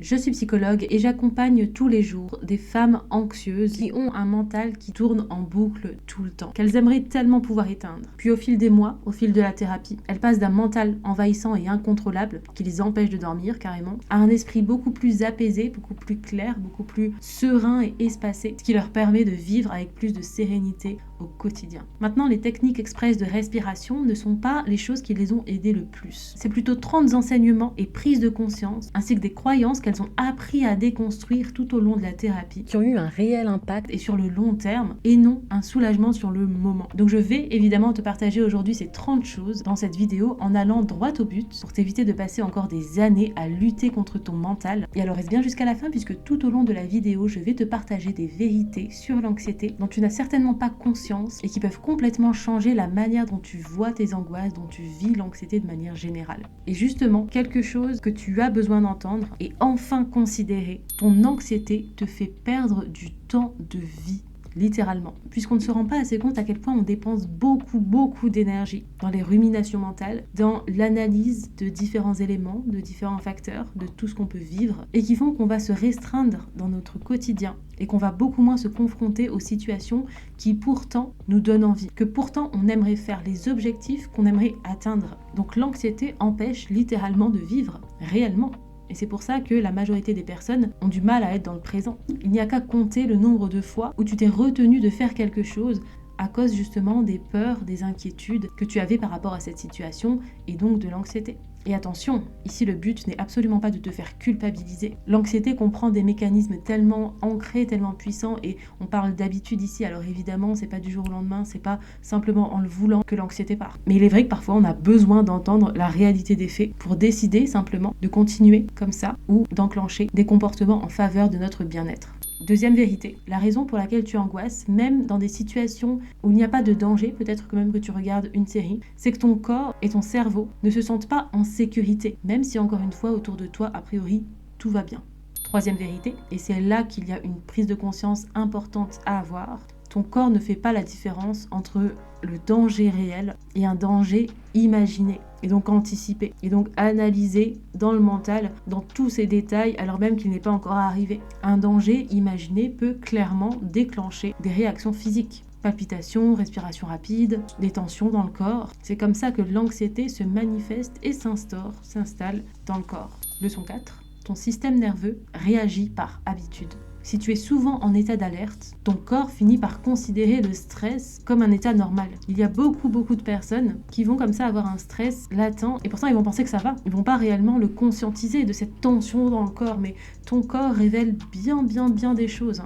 Je suis psychologue et j'accompagne tous les jours des femmes anxieuses qui ont un mental qui tourne en boucle tout le temps, qu'elles aimeraient tellement pouvoir éteindre. Puis au fil des mois, au fil de la thérapie, elles passent d'un mental envahissant et incontrôlable, qui les empêche de dormir carrément, à un esprit beaucoup plus apaisé, beaucoup plus clair, beaucoup plus serein et espacé, ce qui leur permet de vivre avec plus de sérénité au quotidien. Maintenant, les techniques express de respiration ne sont pas les choses qui les ont aidées le plus. C'est plutôt 30 enseignements et prises de conscience, ainsi que des croyances qu'elles ont appris à déconstruire tout au long de la thérapie, qui ont eu un réel impact et sur le long terme, et non un soulagement sur le moment. Donc je vais évidemment te partager aujourd'hui ces 30 choses dans cette vidéo en allant droit au but pour t'éviter de passer encore des années à lutter contre ton mental. Et alors reste bien jusqu'à la fin puisque tout au long de la vidéo, je vais te partager des vérités sur l'anxiété dont tu n'as certainement pas conscience et qui peuvent complètement changer la manière dont tu vois tes angoisses, dont tu vis l'anxiété de manière générale. Et justement, quelque chose que tu as besoin d'entendre et enfin considérer, ton anxiété te fait perdre du temps de vie. Littéralement, puisqu'on ne se rend pas assez compte à quel point on dépense beaucoup d'énergie dans les ruminations mentales, dans l'analyse de différents éléments, de différents facteurs, de tout ce qu'on peut vivre, et qui font qu'on va se restreindre dans notre quotidien et qu'on va beaucoup moins se confronter aux situations qui pourtant nous donnent envie, que pourtant on aimerait faire, les objectifs qu'on aimerait atteindre. Donc l'anxiété empêche littéralement de vivre réellement. Et c'est pour ça que la majorité des personnes ont du mal à être dans le présent. Il n'y a qu'à compter le nombre de fois où tu t'es retenu de faire quelque chose à cause justement des peurs, des inquiétudes que tu avais par rapport à cette situation et donc de l'anxiété. Et attention, ici le but n'est absolument pas de te faire culpabiliser. L'anxiété comprend des mécanismes tellement ancrés, tellement puissants et on parle d'habitude ici, alors évidemment c'est pas du jour au lendemain, c'est pas simplement en le voulant que l'anxiété part. Mais il est vrai que parfois on a besoin d'entendre la réalité des faits pour décider simplement de continuer comme ça ou d'enclencher des comportements en faveur de notre bien-être. Deuxième vérité, la raison pour laquelle tu angoisses, même dans des situations où il n'y a pas de danger, peut-être que même que tu regardes une série, c'est que ton corps et ton cerveau ne se sentent pas en sécurité, même si encore une fois autour de toi, a priori, tout va bien. Troisième vérité, et c'est là qu'il y a une prise de conscience importante à avoir, ton corps ne fait pas la différence entre le danger réel et un danger imaginé, et donc anticipé, et donc analysé dans le mental, dans tous ses détails, alors même qu'il n'est pas encore arrivé. Un danger imaginé peut clairement déclencher des réactions physiques. Palpitations, respiration rapide, des tensions dans le corps. C'est comme ça que l'anxiété se manifeste et s'installe dans le corps. Leçon 4. Ton système nerveux réagit par habitude. Si tu es souvent en état d'alerte, ton corps finit par considérer le stress comme un état normal. Il y a beaucoup de personnes qui vont comme ça avoir un stress latent et pourtant ils vont penser que ça va. Ils vont pas réellement le conscientiser de cette tension dans le corps, mais ton corps révèle bien des choses.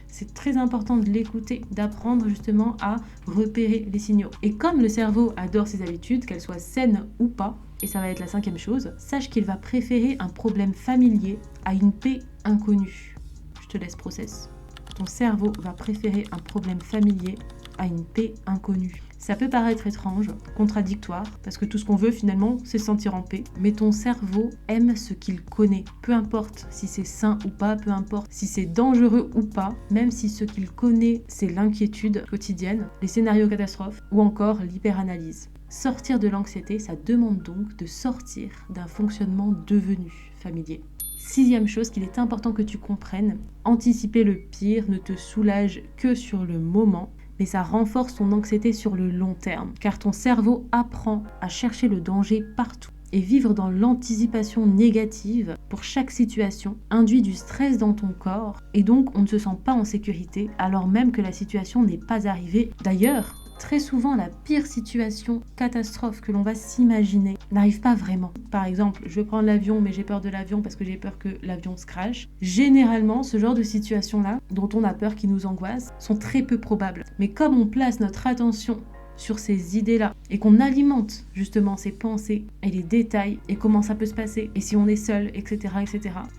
C'est très important de l'écouter, d'apprendre justement à repérer les signaux. Et comme le cerveau adore ses habitudes, qu'elles soient saines ou pas, et ça va être la 5e chose, sache qu'il va préférer un problème familier à une paix inconnue. Je te laisse process. Ton cerveau va préférer un problème familier à une paix inconnue. Ça peut paraître étrange, contradictoire, parce que tout ce qu'on veut finalement, c'est se sentir en paix. Mais ton cerveau aime ce qu'il connaît. Peu importe si c'est sain ou pas, peu importe si c'est dangereux ou pas, même si ce qu'il connaît, c'est l'inquiétude quotidienne, les scénarios catastrophes ou encore l'hyperanalyse. Sortir de l'anxiété, ça demande donc de sortir d'un fonctionnement devenu familier. 6e chose qu'il est important que tu comprennes, anticiper le pire ne te soulage que sur le moment, mais ça renforce ton anxiété sur le long terme, car ton cerveau apprend à chercher le danger partout. Et vivre dans l'anticipation négative pour chaque situation induit du stress dans ton corps, et donc on ne se sent pas en sécurité, alors même que la situation n'est pas arrivée. D'ailleurs, très souvent, la pire situation catastrophe que l'on va s'imaginer n'arrive pas vraiment. Par exemple, je vais prendre l'avion, mais j'ai peur de l'avion parce que j'ai peur que l'avion se crache. Généralement, ce genre de situations-là, dont on a peur, qui nous angoissent, sont très peu probables. Mais comme on place notre attention sur ces idées-là et qu'on alimente justement ces pensées et les détails et comment ça peut se passer et si on est seul, etc.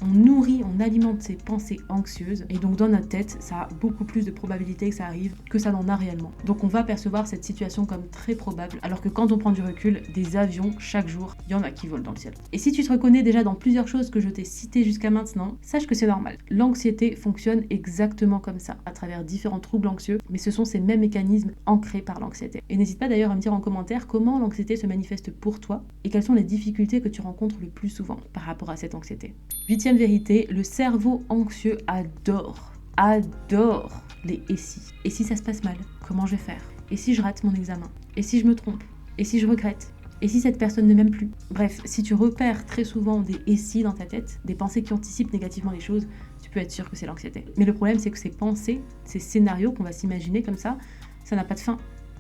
On nourrit, on alimente ces pensées anxieuses et donc dans notre tête, ça a beaucoup plus de probabilité que ça arrive que ça n'en a réellement. Donc on va percevoir cette situation comme très probable alors que quand on prend du recul, des avions chaque jour, il y en a qui volent dans le ciel. Et si tu te reconnais déjà dans plusieurs choses que je t'ai citées jusqu'à maintenant, sache que c'est normal. L'anxiété fonctionne exactement comme ça, à travers différents troubles anxieux, mais ce sont ces mêmes mécanismes ancrés par l'anxiété. Et n'hésite pas d'ailleurs à me dire en commentaire commentaire comment l'anxiété se manifeste pour toi et quelles sont les difficultés que tu rencontres le plus souvent par rapport à cette anxiété. 8e vérité, le cerveau anxieux adore les et si. Et si ça se passe mal, comment je vais faire? Et si je rate mon examen? Et si je me trompe? Et si je regrette? Et si cette personne ne m'aime plus? Bref, si tu repères très souvent des et si dans ta tête, des pensées qui anticipent négativement les choses, tu peux être sûr que c'est l'anxiété. Mais le problème, c'est que ces pensées, ces scénarios qu'on va s'imaginer comme ça n'a pas de fin.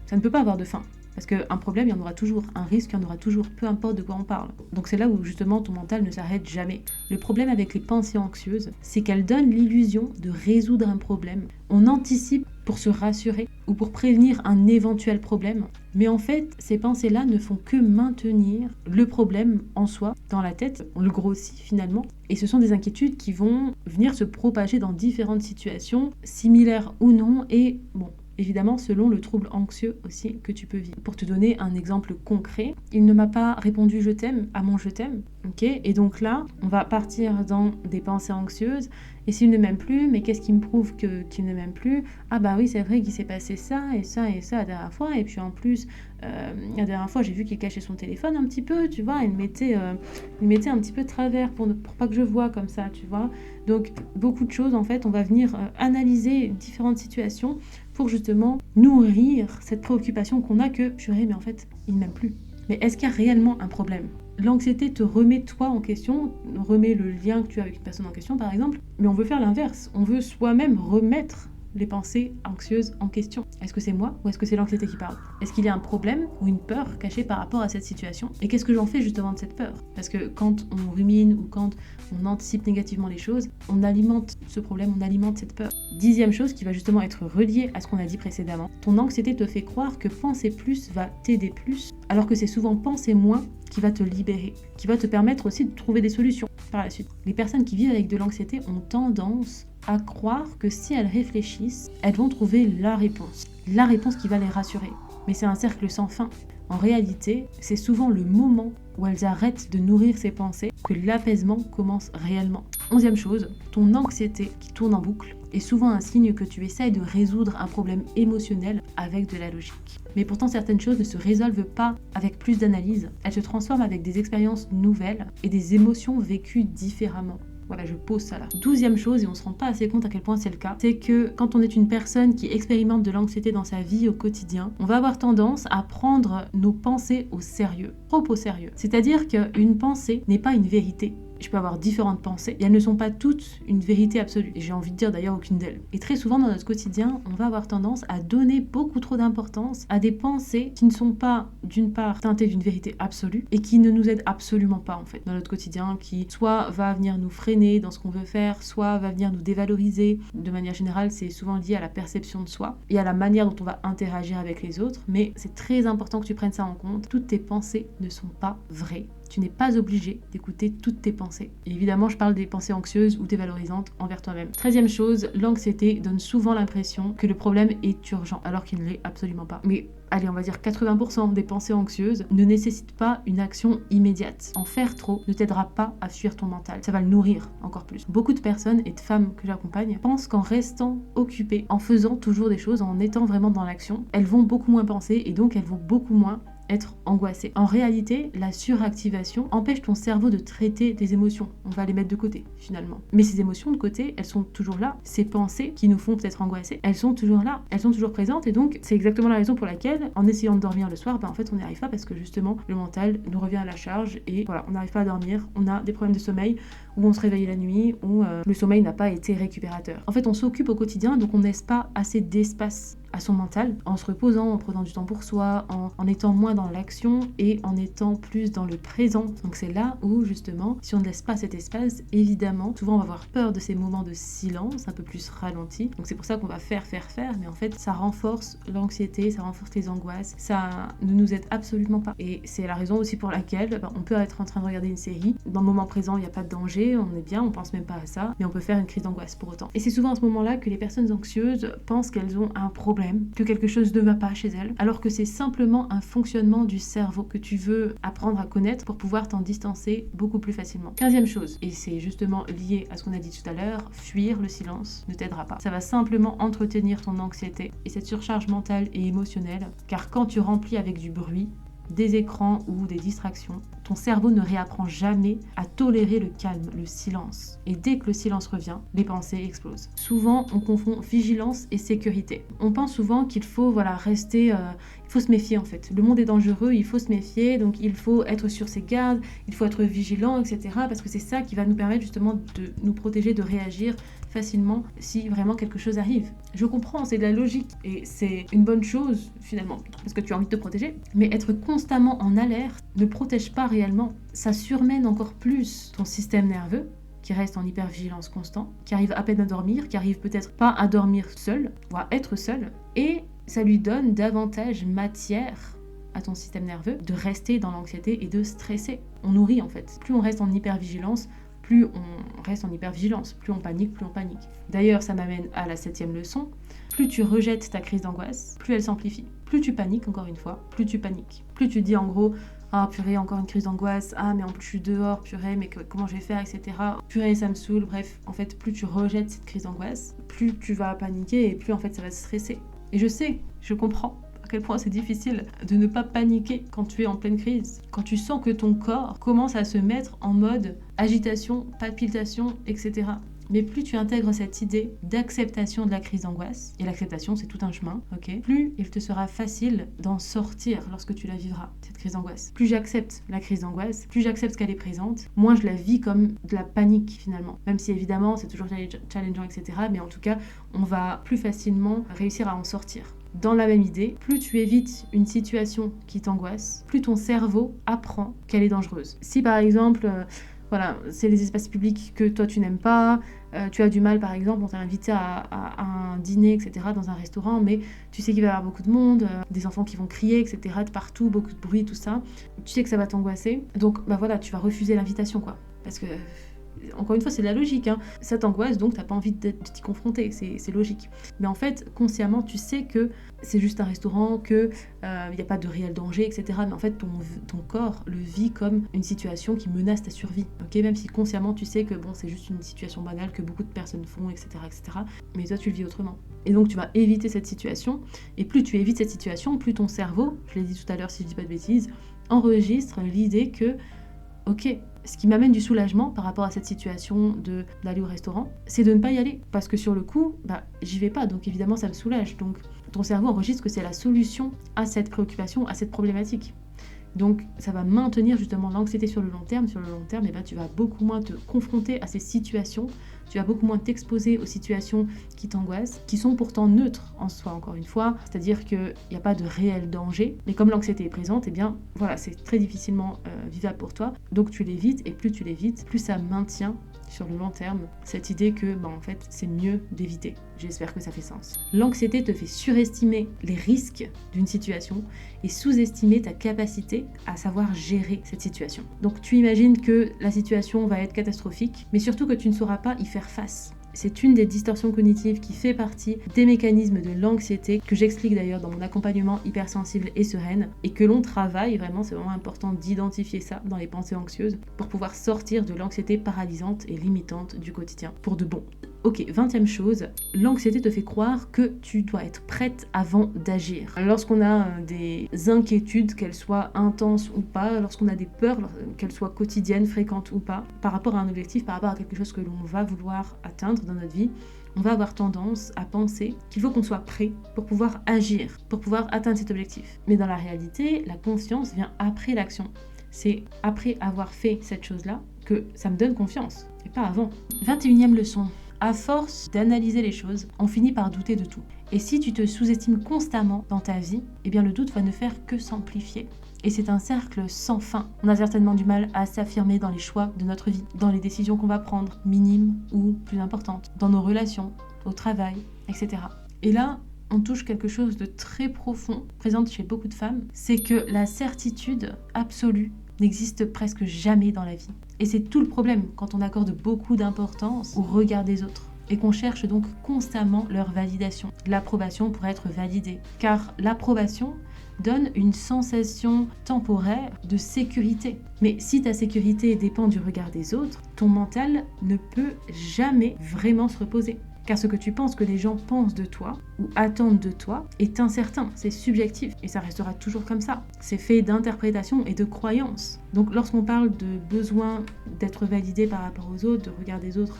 Ça ne peut pas avoir de fin. Parce qu'un problème, il y en aura toujours. Un risque, il y en aura toujours, peu importe de quoi on parle. Donc c'est là où justement ton mental ne s'arrête jamais. Le problème avec les pensées anxieuses, c'est qu'elles donnent l'illusion de résoudre un problème. On anticipe pour se rassurer ou pour prévenir un éventuel problème. Mais en fait, ces pensées-là ne font que maintenir le problème en soi, dans la tête. On le grossit finalement. Et ce sont des inquiétudes qui vont venir se propager dans différentes situations, similaires ou non. Et bon, évidemment, selon le trouble anxieux aussi que tu peux vivre. Pour te donner un exemple concret, il ne m'a pas répondu « je t'aime » à mon « je t'aime ». Okay, et donc là, on va partir dans des pensées anxieuses. Et s'il ne m'aime plus, mais qu'est-ce qui me prouve qu'il ne m'aime plus? Ah bah oui, c'est vrai qu'il s'est passé ça et ça et ça la dernière fois. Et puis en plus, la dernière fois, j'ai vu qu'il cachait son téléphone un petit peu, tu vois. Il mettait un petit peu de travers pour pas que je voie comme ça, tu vois. Donc beaucoup de choses, en fait, on va venir analyser différentes situations pour justement nourrir cette préoccupation qu'on a que, purée, mais en fait, il ne m'aime plus. Mais est-ce qu'il y a réellement un problème? L'anxiété te remet toi en question, remet le lien que tu as avec une personne en question par exemple, mais on veut faire l'inverse, on veut soi-même remettre les pensées anxieuses en question. Est-ce que c'est moi ou est-ce que c'est l'anxiété qui parle? Est-ce qu'il y a un problème ou une peur cachée par rapport à cette situation? Et qu'est-ce que j'en fais justement de cette peur? Parce que quand on rumine ou quand on anticipe négativement les choses, on alimente ce problème, on alimente cette peur. 10e chose qui va justement être reliée à ce qu'on a dit précédemment, ton anxiété te fait croire que penser plus va t'aider plus, alors que c'est souvent penser moins qui va te libérer, qui va te permettre aussi de trouver des solutions par la suite. Les personnes qui vivent avec de l'anxiété ont tendance à croire que si elles réfléchissent, elles vont trouver la réponse qui va les rassurer. Mais c'est un cercle sans fin. En réalité, c'est souvent le moment où elles arrêtent de nourrir ces pensées que l'apaisement commence réellement. 11e chose, ton anxiété qui tourne en boucle est souvent un signe que tu essayes de résoudre un problème émotionnel avec de la logique. Mais pourtant, certaines choses ne se résolvent pas avec plus d'analyse. Elles se transforment avec des expériences nouvelles et des émotions vécues différemment. Voilà, je pose ça là. 12e chose, et on se rend pas assez compte à quel point c'est le cas, c'est que quand on est une personne qui expérimente de l'anxiété dans sa vie au quotidien, on va avoir tendance à prendre nos pensées au sérieux, trop au sérieux. C'est-à-dire qu'une pensée n'est pas une vérité. Je peux avoir différentes pensées et elles ne sont pas toutes une vérité absolue. Et j'ai envie de dire d'ailleurs aucune d'elles. Et très souvent dans notre quotidien, on va avoir tendance à donner beaucoup trop d'importance à des pensées qui ne sont pas d'une part teintées d'une vérité absolue et qui ne nous aident absolument pas en fait dans notre quotidien, qui soit va venir nous freiner dans ce qu'on veut faire, soit va venir nous dévaloriser. De manière générale, c'est souvent lié à la perception de soi et à la manière dont on va interagir avec les autres. Mais c'est très important que tu prennes ça en compte. Toutes tes pensées ne sont pas vraies. Tu n'es pas obligé d'écouter toutes tes pensées. Et évidemment, je parle des pensées anxieuses ou dévalorisantes envers toi-même. 13e chose, l'anxiété donne souvent l'impression que le problème est urgent, alors qu'il ne l'est absolument pas. Mais allez, on va dire 80% des pensées anxieuses ne nécessitent pas une action immédiate. En faire trop ne t'aidera pas à fuir ton mental. Ça va le nourrir encore plus. Beaucoup de personnes et de femmes que j'accompagne pensent qu'en restant occupées, en faisant toujours des choses, en étant vraiment dans l'action, elles vont beaucoup moins penser et donc elles vont beaucoup moins être angoissée. En réalité, la suractivation empêche ton cerveau de traiter tes émotions. On va les mettre de côté, finalement. Mais ces émotions de côté, elles sont toujours là. Ces pensées qui nous font peut-être angoisser, elles sont toujours là. Elles sont toujours présentes et donc, c'est exactement la raison pour laquelle, en essayant de dormir le soir, en fait, on n'y arrive pas parce que justement, le mental nous revient à la charge et voilà, on n'arrive pas à dormir. On a des problèmes de sommeil où on se réveille la nuit, où le sommeil n'a pas été récupérateur. En fait, on s'occupe au quotidien, donc on ne laisse pas assez d'espace à son mental, en se reposant, en prenant du temps pour soi, en étant moins dans l'action et en étant plus dans le présent. Donc c'est là où justement, si on ne laisse pas cet espace, évidemment, souvent on va avoir peur de ces moments de silence, un peu plus ralentis. Donc c'est pour ça qu'on va faire, mais en fait ça renforce l'anxiété, ça renforce les angoisses, ça ne nous aide absolument pas. Et c'est la raison aussi pour laquelle on peut être en train de regarder une série, dans le moment présent il n'y a pas de danger, on est bien, on pense même pas à ça, mais on peut faire une crise d'angoisse pour autant. Et c'est souvent à ce moment-là que les personnes anxieuses pensent qu'elles ont un problème problème, que quelque chose ne va pas chez elle, alors que c'est simplement un fonctionnement du cerveau que tu veux apprendre à connaître pour pouvoir t'en distancer beaucoup plus facilement. 15e chose, et c'est justement lié à ce qu'on a dit tout à l'heure, fuir le silence ne t'aidera pas. Ça va simplement entretenir ton anxiété et cette surcharge mentale et émotionnelle, car quand tu remplis avec du bruit, des écrans ou des distractions, ton cerveau ne réapprend jamais à tolérer le calme, le silence. Et dès que le silence revient, les pensées explosent. Souvent, on confond vigilance et sécurité. On pense souvent qu'il faut rester... il faut se méfier en fait. Le monde est dangereux, il faut se méfier, donc il faut être sur ses gardes, il faut être vigilant, etc. Parce que c'est ça qui va nous permettre justement de nous protéger, de réagir facilement si vraiment quelque chose arrive. Je comprends, c'est de la logique et c'est une bonne chose finalement, parce que tu as envie de te protéger, mais être constamment en alerte ne protège pas réellement. Ça surmène encore plus ton système nerveux, qui reste en hypervigilance constant, qui arrive à peine à dormir, qui arrive peut-être pas à dormir seul, ou à être seul, et ça lui donne davantage matière à ton système nerveux de rester dans l'anxiété et de stresser. On nourrit en fait. Plus on reste en hypervigilance, plus on reste en hypervigilance, plus on panique, plus on panique. D'ailleurs, ça m'amène à la 7e leçon. Plus tu rejettes ta crise d'angoisse, plus elle s'amplifie. Plus tu paniques, encore une fois, plus tu paniques. Plus tu dis en gros, ah purée, encore une crise d'angoisse, ah mais en plus je suis dehors, purée, mais comment je vais faire, etc. Purée, ça me saoule, bref, en fait, plus tu rejettes cette crise d'angoisse, plus tu vas paniquer et plus en fait ça va te stresser. Et je sais, je comprends à quel point c'est difficile de ne pas paniquer quand tu es en pleine crise, quand tu sens que ton corps commence à se mettre en mode agitation, palpitation, etc. Mais plus tu intègres cette idée d'acceptation de la crise d'angoisse, et l'acceptation c'est tout un chemin, ok, plus il te sera facile d'en sortir lorsque tu la vivras, cette crise d'angoisse. Plus j'accepte la crise d'angoisse, plus j'accepte qu'elle est présente, moins je la vis comme de la panique finalement. Même si évidemment c'est toujours challengeant, etc. Mais en tout cas, on va plus facilement réussir à en sortir. Dans la même idée, plus tu évites une situation qui t'angoisse, plus ton cerveau apprend qu'elle est dangereuse. Si par exemple... c'est les espaces publics que toi tu n'aimes pas, tu as du mal par exemple, on t'a invité à un dîner, etc. dans un restaurant, mais tu sais qu'il va y avoir beaucoup de monde, des enfants qui vont crier, etc. de partout, beaucoup de bruit, tout ça. Tu sais que ça va t'angoisser, donc tu vas refuser l'invitation quoi. Parce que, encore une fois, c'est de la logique, hein. Ça t'angoisse, donc t'as pas envie de t'y confronter, c'est logique. Mais en fait, consciemment, tu sais que c'est juste un restaurant, qu'il n'y a pas de réel danger, etc. Mais en fait, ton corps le vit comme une situation qui menace ta survie. Okay, même si consciemment, tu sais que c'est juste une situation banale que beaucoup de personnes font, etc., etc. Mais toi, tu le vis autrement. Et donc, tu vas éviter cette situation. Et plus tu évites cette situation, plus ton cerveau, je l'ai dit tout à l'heure si je dis pas de bêtises, enregistre l'idée que, ok, ce qui m'amène du soulagement par rapport à cette situation d'aller au restaurant, c'est de ne pas y aller. Parce que sur le coup, j'y vais pas, donc évidemment ça me soulage. Donc ton cerveau enregistre que c'est la solution à cette préoccupation, à cette problématique. Donc ça va maintenir justement l'anxiété sur le long terme. Sur le long terme, tu vas beaucoup moins te confronter à ces situations, tu vas beaucoup moins t'exposer aux situations qui t'angoissent, qui sont pourtant neutres en soi, encore une fois. C'est-à-dire qu'il n'y a pas de réel danger, mais comme l'anxiété est présente, c'est très difficilement vivable pour toi. Donc tu l'évites, et plus tu l'évites, plus ça maintient sur le long terme cette idée que en fait c'est mieux d'éviter. J'espère que ça fait sens. L'anxiété te fait surestimer les risques d'une situation et sous-estimer ta capacité à savoir gérer cette situation. Donc tu imagines que la situation va être catastrophique, mais surtout que tu ne sauras pas y faire face. C'est une des distorsions cognitives qui fait partie des mécanismes de l'anxiété que j'explique d'ailleurs dans mon accompagnement hypersensible et sereine et que l'on travaille vraiment, c'est vraiment important d'identifier ça dans les pensées anxieuses pour pouvoir sortir de l'anxiété paralysante et limitante du quotidien pour de bon. Ok, 20e chose, l'anxiété te fait croire que tu dois être prête avant d'agir. Lorsqu'on a des inquiétudes, qu'elles soient intenses ou pas, lorsqu'on a des peurs, qu'elles soient quotidiennes, fréquentes ou pas, par rapport à un objectif, par rapport à quelque chose que l'on va vouloir atteindre dans notre vie, on va avoir tendance à penser qu'il faut qu'on soit prêt pour pouvoir agir, pour pouvoir atteindre cet objectif. Mais dans la réalité, la confiance vient après l'action. C'est après avoir fait cette chose-là que ça me donne confiance, et pas avant. 21e leçon. À force d'analyser les choses, on finit par douter de tout. Et si tu te sous-estimes constamment dans ta vie, le doute va ne faire que s'amplifier. Et c'est un cercle sans fin. On a certainement du mal à s'affirmer dans les choix de notre vie, dans les décisions qu'on va prendre, minimes ou plus importantes, dans nos relations, au travail, etc. Et là, on touche quelque chose de très profond, présente chez beaucoup de femmes, c'est que la certitude absolue n'existe presque jamais dans la vie. Et c'est tout le problème quand on accorde beaucoup d'importance au regard des autres. et qu'on cherche donc constamment leur validation. L'approbation pour être validé. Car l'approbation donne une sensation temporaire de sécurité. Mais si ta sécurité dépend du regard des autres, ton mental ne peut jamais vraiment se reposer. Car ce que tu penses que les gens pensent de toi ou attendent de toi est incertain, c'est subjectif et ça restera toujours comme ça. C'est fait d'interprétation et de croyances. Donc lorsqu'on parle de besoin d'être validé par rapport aux autres, de regard des autres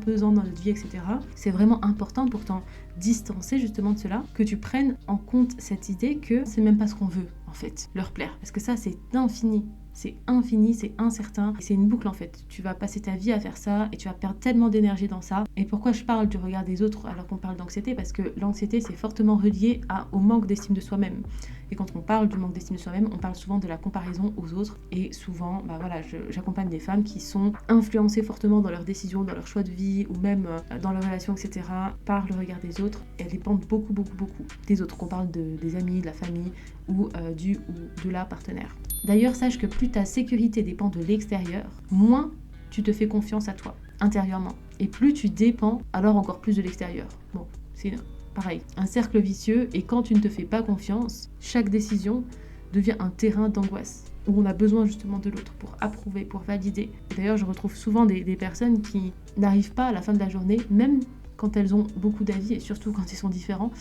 pesant dans notre vie, etc., c'est vraiment important pour t'en distancer justement de cela, que tu prennes en compte cette idée que c'est même pas ce qu'on veut en fait, leur plaire. Parce que ça c'est infini. C'est infini, c'est incertain, c'est une boucle en fait. Tu vas passer ta vie à faire ça et tu vas perdre tellement d'énergie dans ça. Et pourquoi je parle du regard des autres alors qu'on parle d'anxiété? Parce que l'anxiété c'est fortement relié au manque d'estime de soi-même. Et quand on parle du manque d'estime de soi-même, on parle souvent de la comparaison aux autres. Et souvent, j'accompagne des femmes qui sont influencées fortement dans leurs décisions, dans leur choix de vie ou même dans leurs relations, etc. par le regard des autres. Et elles dépendent beaucoup des autres, qu'on parle des amis, de la famille ou du ou de la partenaire. D'ailleurs, sache que plus ta sécurité dépend de l'extérieur, moins tu te fais confiance à toi, intérieurement. Et plus tu dépends, alors encore plus de l'extérieur. Bon, c'est pareil, un cercle vicieux, et quand tu ne te fais pas confiance, chaque décision devient un terrain d'angoisse, où on a besoin justement de l'autre pour approuver, pour valider. Et d'ailleurs, je retrouve souvent des personnes qui n'arrivent pas à la fin de la journée, même quand elles ont beaucoup d'avis, et surtout quand ils sont différents,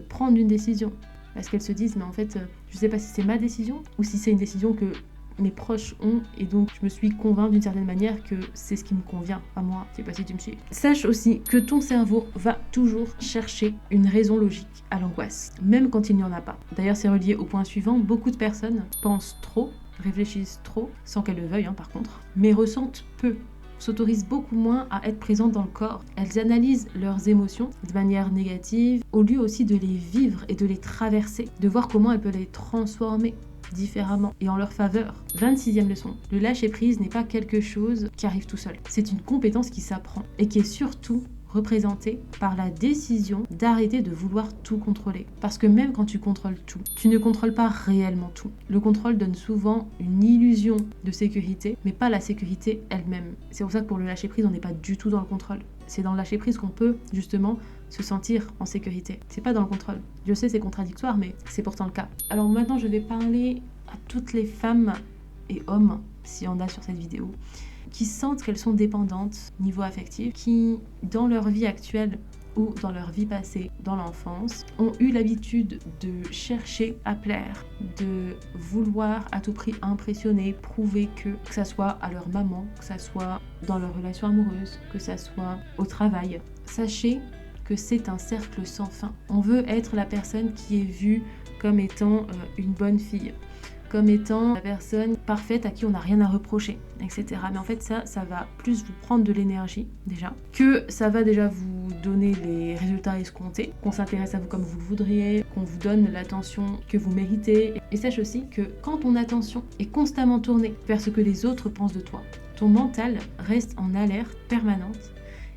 prendre une décision. Parce qu'elles se disent, mais en fait, je sais pas si c'est ma décision ou si c'est une décision que mes proches ont, et donc je me suis convaincue d'une certaine manière que c'est ce qui me convient à moi. Je sais pas si tu me suis. Sache aussi que ton cerveau va toujours chercher une raison logique à l'angoisse, même quand il n'y en a pas. D'ailleurs, c'est relié au point suivant, beaucoup de personnes pensent trop, réfléchissent trop, sans qu'elles le veuillent par contre, mais ressentent peu, s'autorisent beaucoup moins à être présentes dans le corps. Elles analysent leurs émotions de manière négative, au lieu aussi de les vivre et de les traverser, de voir comment elles peuvent les transformer différemment et en leur faveur. 26e leçon. Le lâcher-prise n'est pas quelque chose qui arrive tout seul. C'est une compétence qui s'apprend et qui est surtout représentée par la décision d'arrêter de vouloir tout contrôler. Parce que même quand tu contrôles tout, tu ne contrôles pas réellement tout. Le contrôle donne souvent une illusion de sécurité, mais pas la sécurité elle-même. C'est pour ça que pour le lâcher-prise, on n'est pas du tout dans le contrôle. C'est dans le lâcher-prise qu'on peut justement se sentir en sécurité. C'est pas dans le contrôle. Je sais, c'est contradictoire, mais c'est pourtant le cas. Alors maintenant, je vais parler à toutes les femmes et hommes, s'il y en a sur cette vidéo, qui sentent qu'elles sont dépendantes niveau affectif, qui, dans leur vie actuelle ou dans leur vie passée, dans l'enfance, ont eu l'habitude de chercher à plaire, de vouloir à tout prix impressionner, prouver que ça soit à leur maman, que ça soit dans leur relation amoureuse, que ça soit au travail. Sachez que c'est un cercle sans fin. On veut être la personne qui est vue comme étant une bonne fille, comme étant la personne parfaite à qui on n'a rien à reprocher, etc. Mais en fait, ça va plus vous prendre de l'énergie, déjà, que ça va déjà vous donner les résultats escomptés, qu'on s'intéresse à vous comme vous le voudriez, qu'on vous donne l'attention que vous méritez. Et sache aussi que quand ton attention est constamment tournée vers ce que les autres pensent de toi, ton mental reste en alerte permanente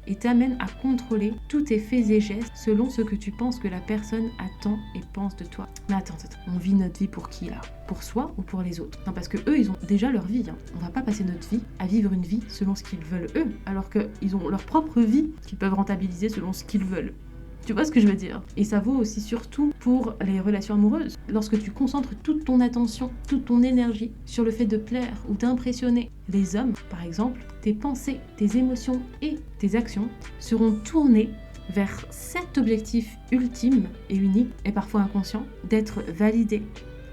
et t'amène à contrôler tous tes faits et gestes selon ce que tu penses que la personne attend et pense de toi. Mais attends, on vit notre vie pour qui là? Pour soi ou pour les autres? Non, parce que eux, ils ont déjà leur vie. On va pas passer notre vie à vivre une vie selon ce qu'ils veulent eux, alors qu'ils ont leur propre vie qu'ils peuvent rentabiliser selon ce qu'ils veulent. Tu vois ce que je veux dire? Et ça vaut aussi surtout pour les relations amoureuses. Lorsque tu concentres toute ton attention, toute ton énergie sur le fait de plaire ou d'impressionner les hommes, par exemple, tes pensées, tes émotions et tes actions seront tournées vers cet objectif ultime et unique, et parfois inconscient, d'être validé,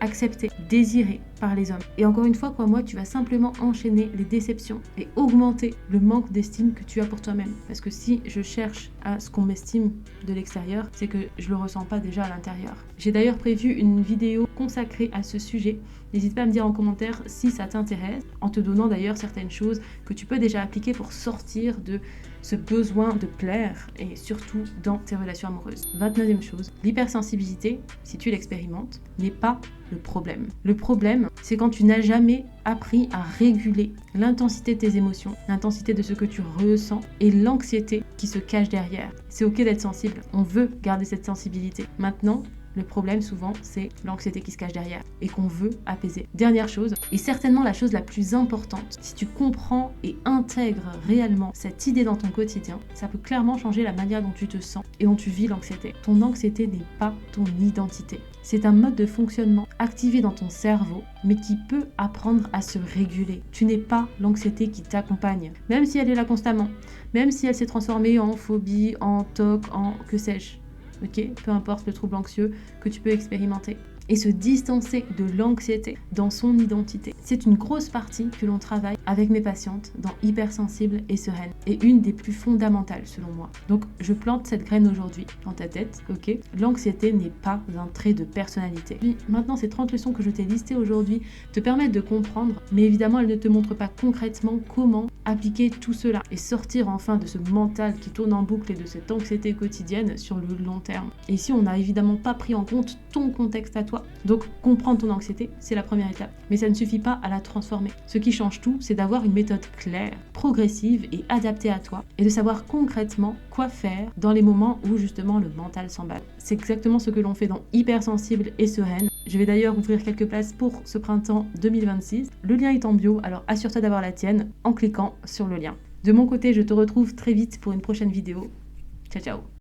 accepté, désiré par les hommes. Et encore une fois, crois-moi, tu vas simplement enchaîner les déceptions et augmenter le manque d'estime que tu as pour toi-même. Parce que si je cherche à ce qu'on m'estime de l'extérieur, c'est que je le ressens pas déjà à l'intérieur. J'ai d'ailleurs prévu une vidéo consacrée à ce sujet. N'hésite pas à me dire en commentaire si ça t'intéresse, en te donnant d'ailleurs certaines choses que tu peux déjà appliquer pour sortir de ce besoin de plaire et surtout dans tes relations amoureuses. 29e chose, l'hypersensibilité, si tu l'expérimentes, n'est pas le problème. Le problème, c'est quand tu n'as jamais appris à réguler l'intensité de tes émotions, l'intensité de ce que tu ressens et l'anxiété qui se cache derrière. C'est ok d'être sensible, on veut garder cette sensibilité. Maintenant, Le problème souvent, c'est l'anxiété qui se cache derrière et qu'on veut apaiser. Dernière chose, et certainement la chose la plus importante, si tu comprends et intègres réellement cette idée dans ton quotidien, ça peut clairement changer la manière dont tu te sens et dont tu vis l'anxiété. Ton anxiété n'est pas ton identité. C'est un mode de fonctionnement activé dans ton cerveau, mais qui peut apprendre à se réguler. Tu n'es pas l'anxiété qui t'accompagne, même si elle est là constamment, même si elle s'est transformée en phobie, en TOC, en que sais-je. Ok, peu importe le trouble anxieux que tu peux expérimenter. Et se distancer de l'anxiété dans son identité. C'est une grosse partie que l'on travaille avec mes patientes dans Hypersensible et Sereine. Et une des plus fondamentales selon moi. Donc je plante cette graine aujourd'hui dans ta tête, ok? L'anxiété n'est pas un trait de personnalité. Puis maintenant ces 30 leçons que je t'ai listées aujourd'hui te permettent de comprendre, mais évidemment elles ne te montrent pas concrètement comment appliquer tout cela et sortir enfin de ce mental qui tourne en boucle et de cette anxiété quotidienne sur le long terme. Et ici on n'a évidemment pas pris en compte ton contexte à toi. Donc comprendre ton anxiété, c'est la première étape. Mais ça ne suffit pas à la transformer. Ce qui change tout, c'est d'avoir une méthode claire, progressive et adaptée à toi et de savoir concrètement quoi faire dans les moments où justement le mental s'emballe. C'est exactement ce que l'on fait dans Hypersensible et Sereine. Je vais d'ailleurs ouvrir quelques places pour ce printemps 2026. Le lien est en bio, alors assure-toi d'avoir la tienne en cliquant sur le lien. De mon côté, je te retrouve très vite pour une prochaine vidéo. Ciao ciao!